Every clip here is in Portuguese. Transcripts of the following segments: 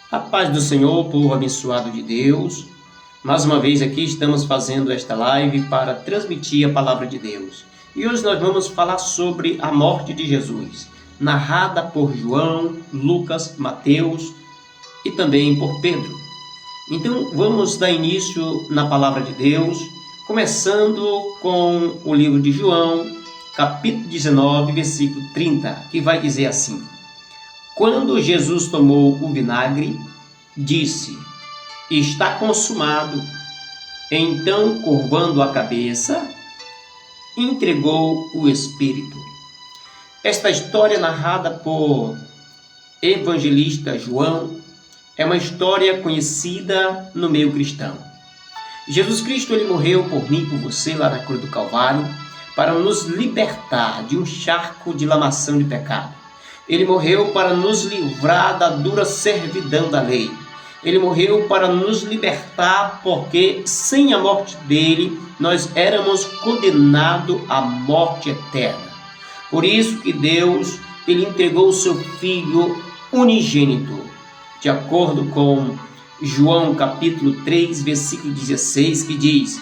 A paz do Senhor, povo abençoado de Deus. Mais uma vez aqui estamos fazendo esta live para transmitir a palavra de Deus. E hoje nós vamos falar sobre a morte de Jesus, narrada por João, Lucas, Mateus e também por Pedro. Então vamos dar início na palavra de Deus, começando com o livro de João, capítulo 19, versículo 30, que vai dizer assim: Quando Jesus tomou o vinagre, disse: Está consumado. Então, curvando a cabeça, entregou o Espírito. Esta história, narrada por evangelista João, é uma história conhecida no meio cristão. Jesus Cristo ele morreu por mim e por você lá na cruz do Calvário para nos libertar de um charco de lamação de pecado. Ele morreu para nos livrar da dura servidão da lei. Ele morreu para nos libertar, porque sem a morte dele, nós éramos condenados à morte eterna. Por isso que Deus ele entregou o seu Filho unigênito, de acordo com João capítulo 3, versículo 16, que diz: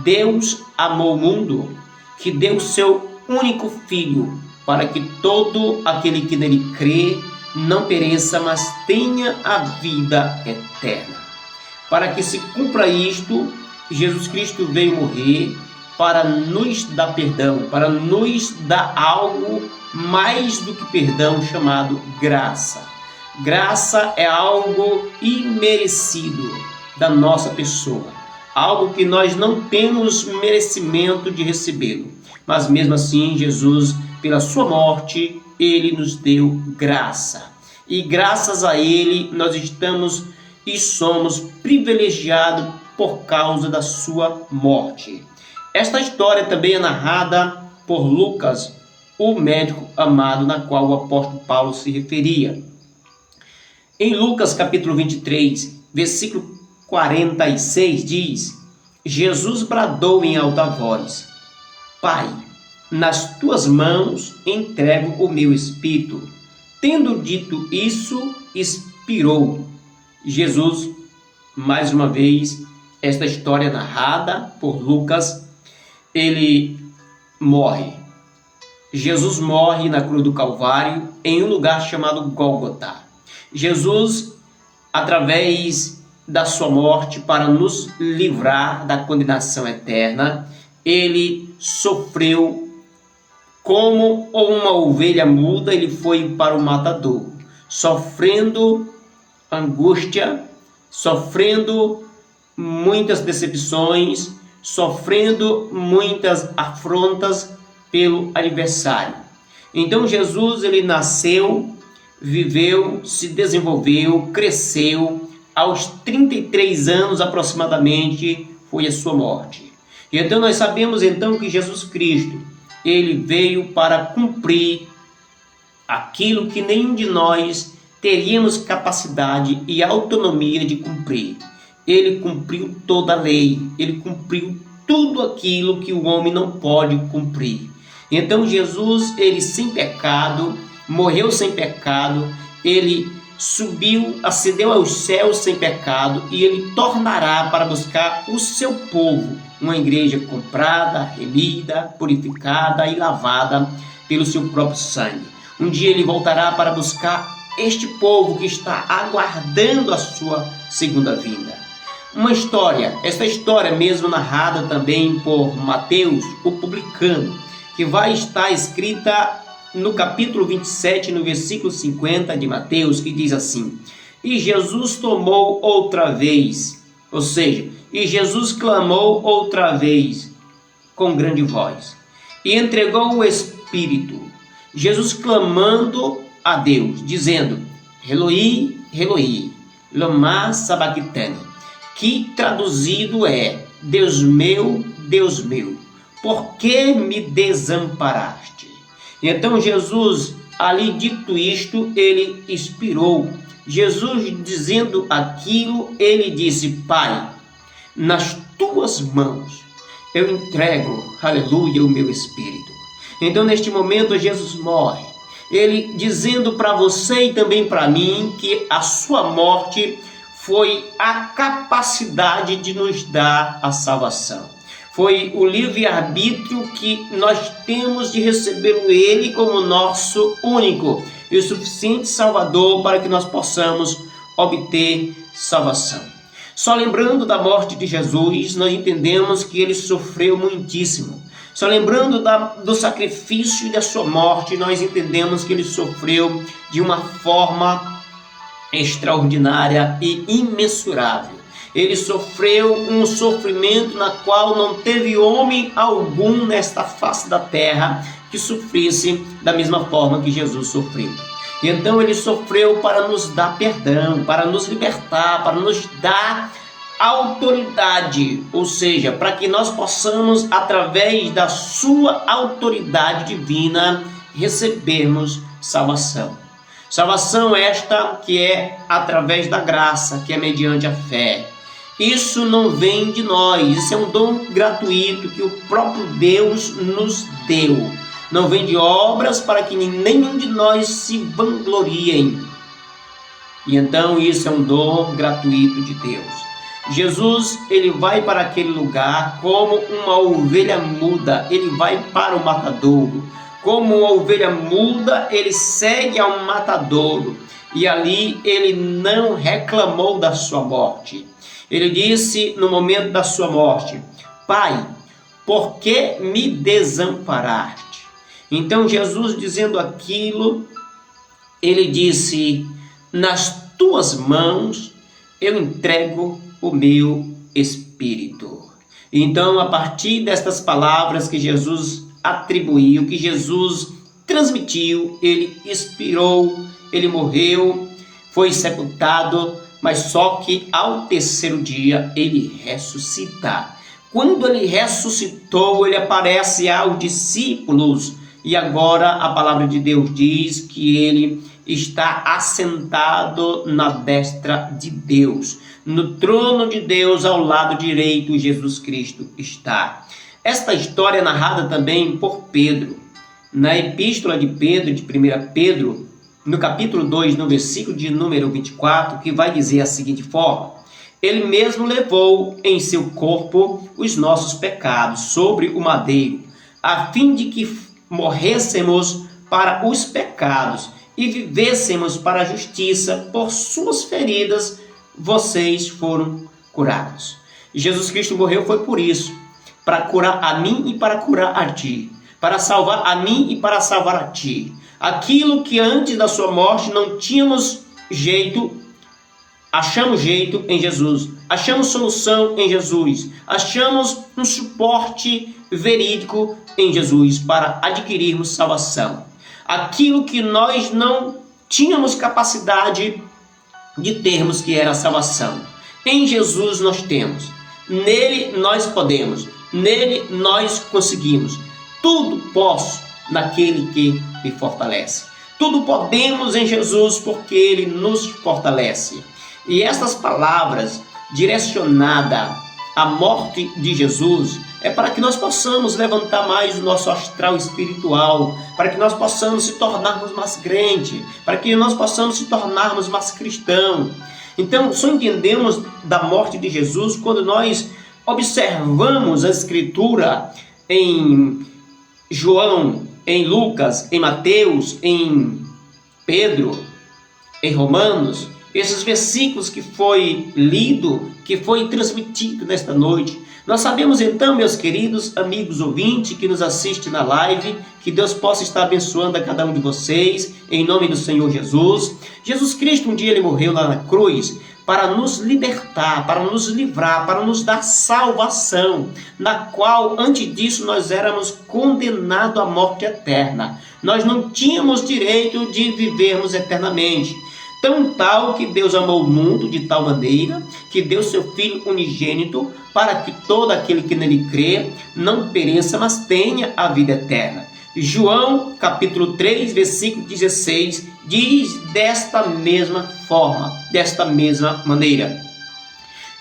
Deus amou o mundo, que deu o seu único Filho, para que todo aquele que nele crê não pereça, mas tenha a vida eterna. Para que se cumpra isto, Jesus Cristo veio morrer para nos dar perdão, para nos dar algo mais do que perdão, chamado graça. Graça é algo imerecido da nossa pessoa, algo que nós não temos merecimento de recebê-lo, mas mesmo assim Jesus, pela sua morte, ele nos deu graça. E graças a ele nós estamos e somos privilegiados por causa da sua morte. Esta história também é narrada por Lucas, o médico amado, na qual o apóstolo Paulo se referia. Em Lucas capítulo 23, versículo 46 diz: Jesus bradou em alta voz: Pai, nas tuas mãos entrego o meu espírito. Tendo dito isso, expirou. Jesus, mais uma vez, esta história narrada por Lucas, ele morre. Jesus morre na cruz do Calvário, em um lugar chamado Gólgota. Jesus, através da sua morte, para nos livrar da condenação eterna, ele sofreu como uma ovelha muda, ele foi para o matador, sofrendo angústia, sofrendo muitas decepções, sofrendo muitas afrontas pelo adversário. Então Jesus ele nasceu, viveu, se desenvolveu, cresceu. Aos 33 anos aproximadamente foi a sua morte. E então nós sabemos então que Jesus Cristo ele veio para cumprir aquilo que nenhum de nós teríamos capacidade e autonomia de cumprir. Ele cumpriu toda a lei, ele cumpriu tudo aquilo que o homem não pode cumprir. Então Jesus, ele sem pecado, morreu sem pecado, ele subiu, ascendeu aos céus sem pecado, e ele tornará para buscar o seu povo, uma igreja comprada, remida, purificada e lavada pelo seu próprio sangue. Um dia ele voltará para buscar este povo que está aguardando a sua segunda vinda. Uma história, esta história mesmo narrada também por Mateus, o publicano, que vai estar escrita no capítulo 27, no versículo 50 de Mateus, que diz assim: E Jesus tomou outra vez, ou seja, e Jesus clamou outra vez com grande voz, e entregou o Espírito. Jesus clamando a Deus, dizendo: Eloi, Eloi, lama sabachthani, que traduzido é: Deus meu, por que me desamparaste? Então Jesus, ali dito isto, ele expirou. Jesus dizendo aquilo, ele disse: Pai, nas tuas mãos eu entrego, aleluia, o meu espírito. Então neste momento Jesus morre. Ele dizendo para você e também para mim que a sua morte foi a capacidade de nos dar a salvação. Foi o livre-arbítrio que nós temos de recebê-lo Ele como nosso único e o suficiente Salvador para que nós possamos obter salvação. Só lembrando da morte de Jesus, nós entendemos que Ele sofreu muitíssimo. Só lembrando do sacrifício e da sua morte, nós entendemos que Ele sofreu de uma forma extraordinária e imensurável. Ele sofreu um sofrimento na qual não teve homem algum nesta face da terra que sofresse da mesma forma que Jesus sofreu. E então ele sofreu para nos dar perdão, para nos libertar, para nos dar autoridade, ou seja, para que nós possamos, através da sua autoridade divina, recebermos salvação. Salvação esta que é através da graça, que é mediante a fé. Isso não vem de nós, isso é um dom gratuito que o próprio Deus nos deu. Não vem de obras para que nenhum de nós se vangloriem. E então isso é um dom gratuito de Deus. Jesus, ele vai para aquele lugar como uma ovelha muda, ele vai para o matadouro. Como uma ovelha muda, ele segue ao matadouro. E ali ele não reclamou da sua morte. Ele disse no momento da sua morte: Pai, por que me desamparaste? Então Jesus, dizendo aquilo, ele disse: nas tuas mãos eu entrego o meu espírito. Então, a partir destas palavras que Jesus atribuiu, que Jesus transmitiu, ele expirou, ele morreu, foi sepultado, mas só que ao terceiro dia ele ressuscita. Quando ele ressuscitou, ele aparece aos discípulos e agora a palavra de Deus diz que ele está assentado na destra de Deus. No trono de Deus, ao lado direito, Jesus Cristo está. Esta história é narrada também por Pedro. Na epístola de Pedro, de 1 Pedro, no capítulo 2, no versículo de número 24, que vai dizer a seguinte forma: Ele mesmo levou em seu corpo os nossos pecados sobre o madeiro, a fim de que morrêssemos para os pecados e vivêssemos para a justiça. Por suas feridas vocês foram curados. Jesus Cristo morreu foi por isso, para curar a mim e para curar a ti, para salvar a mim e para salvar a ti. Aquilo que antes da sua morte não tínhamos jeito, achamos jeito em Jesus, achamos solução em Jesus, achamos um suporte verídico em Jesus para adquirirmos salvação. Aquilo que nós não tínhamos capacidade de termos, que era a salvação, em Jesus nós temos. Nele nós podemos, nele nós conseguimos. Tudo posso naquele que me fortalece. Tudo podemos em Jesus porque ele nos fortalece. E estas palavras direcionadas à morte de Jesus é para que nós possamos levantar mais o nosso astral espiritual, para que nós possamos se tornarmos mais crentes, para que nós possamos se tornarmos mais cristãos. Então, só entendemos da morte de Jesus quando nós observamos a Escritura em João, em Lucas, em Mateus, em Pedro, em Romanos, esses versículos que foi lido, que foi transmitido nesta noite. Nós sabemos então, meus queridos amigos ouvintes que nos assistem na live, que Deus possa estar abençoando a cada um de vocês, em nome do Senhor Jesus. Jesus Cristo, um dia ele morreu lá na cruz para nos libertar, para nos livrar, para nos dar salvação, na qual antes disso nós éramos condenados à morte eterna. Nós não tínhamos direito de vivermos eternamente. Tão tal que Deus amou o mundo de tal maneira que deu seu Filho unigênito para que todo aquele que nele crê não pereça, mas tenha a vida eterna. João capítulo 3, versículo 16 diz desta mesma forma, desta mesma maneira: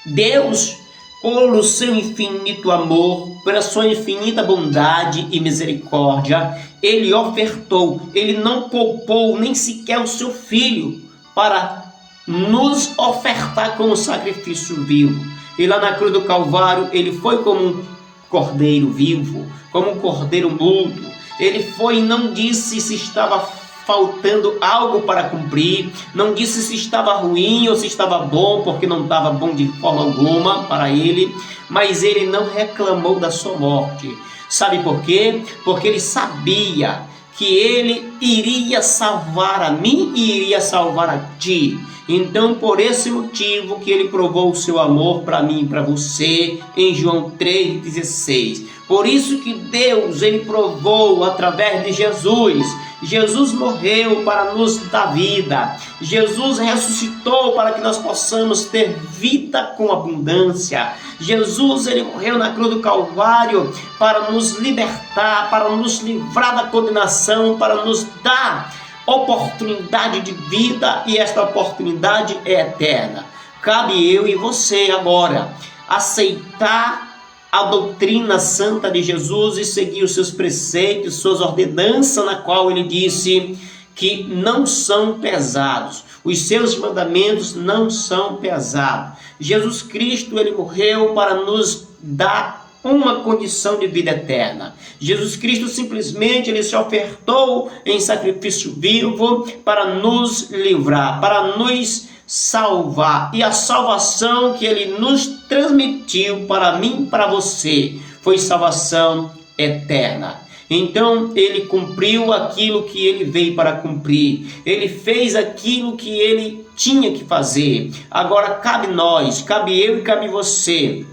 Deus pelo seu infinito amor, pela sua infinita bondade e misericórdia, ele ofertou, ele não poupou nem sequer o seu filho para nos ofertar como sacrifício vivo. E lá na cruz do Calvário, ele foi como um cordeiro vivo, como um cordeiro mudo. Ele foi e não disse se estava faltando algo para cumprir, não disse se estava ruim ou se estava bom, porque não estava bom de forma alguma para ele, mas ele não reclamou da sua morte. Sabe por quê? Porque ele sabia que ele iria salvar a mim e iria salvar a ti. Então, por esse motivo que ele provou o seu amor para mim e para você, em João 3,16. Por isso que Deus, ele provou através de Jesus. Jesus morreu para nos dar vida. Jesus ressuscitou para que nós possamos ter vida com abundância. Jesus, ele morreu na cruz do Calvário para nos libertar, para nos livrar da condenação, para nos dar oportunidade de vida, e esta oportunidade é eterna. Cabe eu e você agora aceitar a doutrina santa de Jesus e seguir os seus preceitos, suas ordenanças, na qual ele disse que não são pesados. Os seus mandamentos não são pesados. Jesus Cristo, ele morreu para nos dar uma condição de vida eterna. Jesus Cristo simplesmente ele se ofertou em sacrifício vivo para nos livrar, para nos salvar. E a salvação que ele nos transmitiu para mim e para você foi salvação eterna. Então ele cumpriu aquilo que ele veio para cumprir. Ele fez aquilo que ele tinha que fazer. Agora cabe nós, cabe eu e cabe você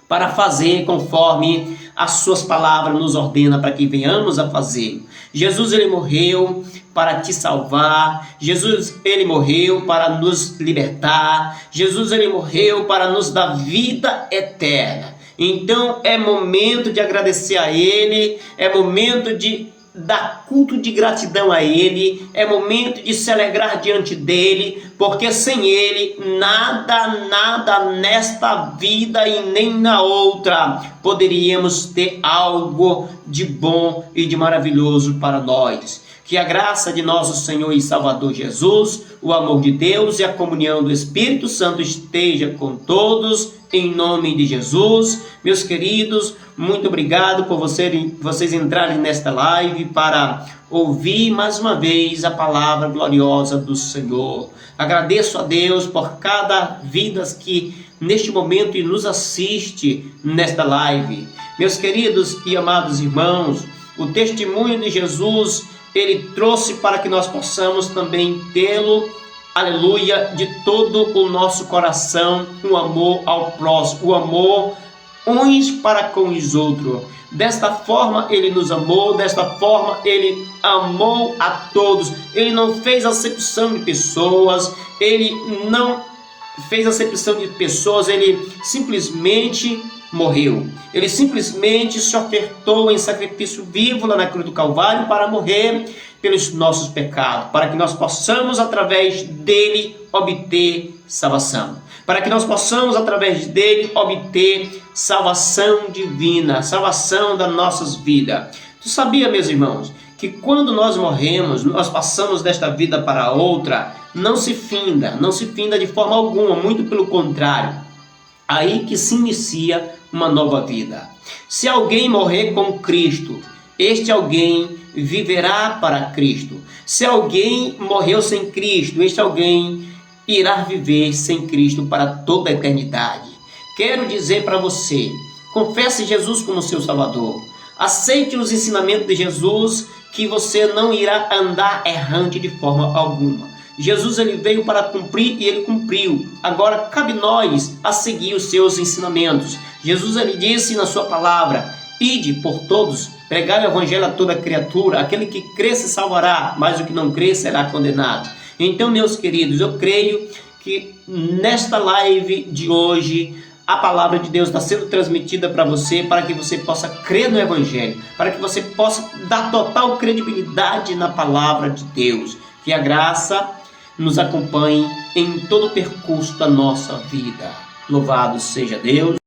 para fazer conforme as suas palavras nos ordena para que venhamos a fazer. Jesus, ele morreu para te salvar. Jesus, ele morreu para nos libertar. Jesus, ele morreu para nos dar vida eterna. Então é momento de agradecer a ele, é momento de dar culto de gratidão a ele, é momento de se alegrar diante dele, porque sem ele nada nesta vida e nem na outra poderíamos ter algo de bom e de maravilhoso para nós. Que a graça de nosso Senhor e Salvador Jesus, o amor de Deus e a comunhão do Espírito Santo esteja com todos, em nome de Jesus. Meus queridos, muito obrigado por vocês entrarem nesta live para ouvir mais uma vez a palavra gloriosa do Senhor. Agradeço a Deus por cada vida que neste momento nos assiste nesta live. Meus queridos e amados irmãos, o testemunho de Jesus, ele trouxe para que nós possamos também tê-lo, aleluia, de todo o nosso coração, um amor ao próximo, o amor uns para com os outros. Desta forma ele nos amou, desta forma ele amou a todos. Ele não fez acepção de pessoas, ele simplesmente morreu. Ele simplesmente se ofertou em sacrifício vivo lá na cruz do Calvário para morrer pelos nossos pecados, para que nós possamos através dele obter salvação, para que nós possamos através dele obter salvação divina, salvação das nossas vidas. Tu sabia, meus irmãos, que quando nós morremos, nós passamos desta vida para outra, não se finda de forma alguma, muito pelo contrário. Aí que se inicia uma nova vida. Se alguém morrer com Cristo, este alguém viverá para Cristo. Se alguém morreu sem Cristo, este alguém irá viver sem Cristo para toda a eternidade. Quero dizer para você, confesse Jesus como seu Salvador. Aceite os ensinamentos de Jesus, que você não irá andar errante de forma alguma. Jesus, ele veio para cumprir e ele cumpriu. Agora cabe nós a seguir os seus ensinamentos. Jesus, ele disse na sua palavra: ide por todos, pregai o evangelho a toda criatura. Aquele que crê se salvará, mas o que não crê será condenado. Então, meus queridos, eu creio que nesta live de hoje a palavra de Deus está sendo transmitida para você, para que você possa crer no evangelho, para que você possa dar total credibilidade na palavra de Deus. Que a graça nos acompanhe em todo o percurso da nossa vida. Louvado seja Deus.